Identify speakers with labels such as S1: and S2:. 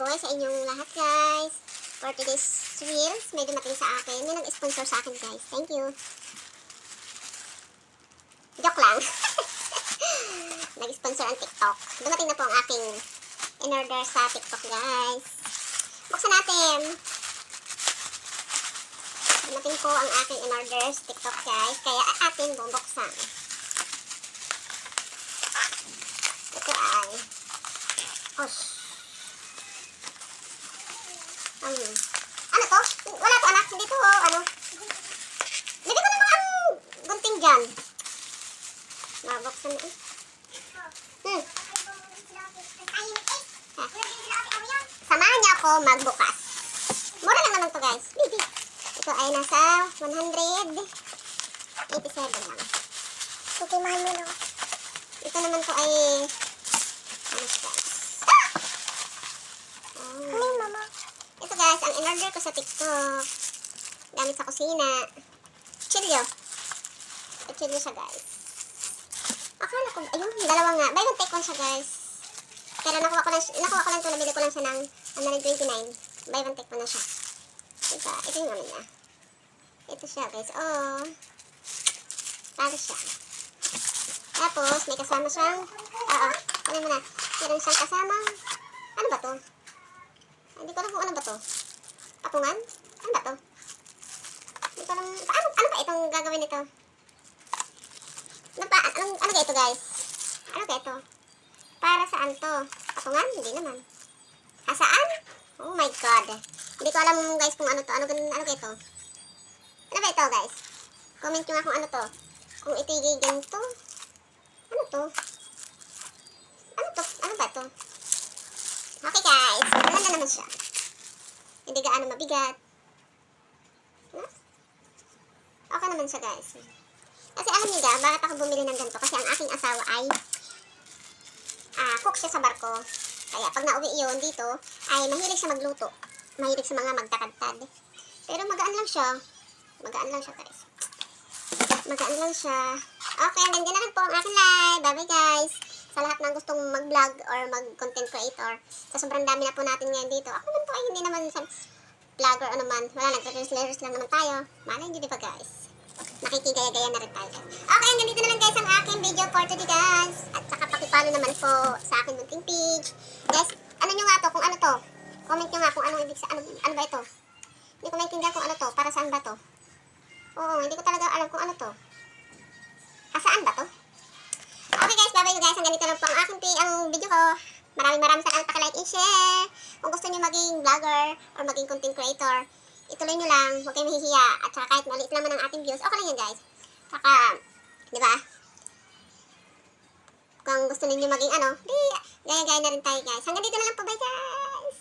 S1: buhay sa inyong lahat, guys. For today's reels, may dumating sa akin. May nag-sponsor sa akin, guys. Thank you. Joke lang. Nag-sponsor ang TikTok. Dumating na po ang aking in-order sa TikTok, guys. Buksan natin. Dumating po ang aking in-order sa TikTok, guys. Kaya atin bubuksan. Ito ay ano to? Wala to, anak. Hindi to, ano. Hindi ko naman ang gunting dyan. Mabuksan na eh. Samahan niyo ako magbukas. Mura lang naman to, guys. Baby. Ito ay nasa 187 lang. Okay, mahal mo no. Ito naman to ay ano siya? Mama. Ito guys, ang in-order ko sa TikTok. Gamit sa kusina. Chilyo. Chilyo siya, guys. Akala ko, ayun, dalawa nga. Buy one take one siya, guys. Pero nakuha ko lang ito, nabili ko lang siya ng 129. Buy one take one na siya. Diba? Ito yung naman niya. Ito siya, guys. Oh. Talo siya. Tapos, may kasama siyang, ano mo na, meron siyang kasamang, ano ba to? Hindi ko alam kung ano ba to. Patungan? Ano ba to? Hindi ko alam, ano ba itong gagawin nito? Ano ba ito, guys? Ano ba ito? Para saan to? Patungan? Hindi naman. Saan? Oh my God. Hindi ko alam, guys, kung ano to. Ano ba ito? Ano ba ito, guys? Comment nyo nga kung ano to. Kung ito yung ganito. Ano to? Ano to? Ano ba to? Okay, guys. Ano na naman siya? Hindi gaano mabigat. Huh? Okay naman siya, guys. Kasi alam niyo ga, bakit ako bumili ng ganito? Kasi ang aking asawa ay cook siya sa barko. Kaya pag nauwi yun dito, ay mahilig siya magluto. Mahilig sa mga magtatagtad. Pero magaan lang siya. Magaan lang siya, guys. Magaan lang siya. Okay, hanggang dyan na lang po ang aking live. Bye-bye, guys. Sa lahat ng gustong mag-vlog or mag-content creator. Sa sobrang dami na po natin ngayon dito. Ako naman po ay hindi naman sa vlogger o naman. Wala, nag-translate lang naman tayo. Malay nyo, di ba, guys? Nakikigaya-gaya na rin tayo. Okay, hanggang dito na lang, guys, ang aking video for today, guys. At saka pakipalo naman po sa aking munting page. Guys, ano nyo nga to? Kung ano to? Comment nyo nga kung ano ibig sa ano ba ito? Hindi ko maintindihan kung ano to. Para saan ba to? Oo, hindi ko talaga alam kung ano to. Saan ba to? Okay, guys, bye-bye guys. Hanggang dito lang po ang video ko. Maraming salamat, paki-like and share. Kung gusto nyo maging vlogger or maging content creator, ituloy nyo lang. Huwag kayong mahihiya. At saka kahit maliit naman ang ating views, okay lang yan, guys. Saka, di ba? Kung gusto niyo maging gaya-gaya na rin tayo, guys. Hanggang dito na lang po, bye guys!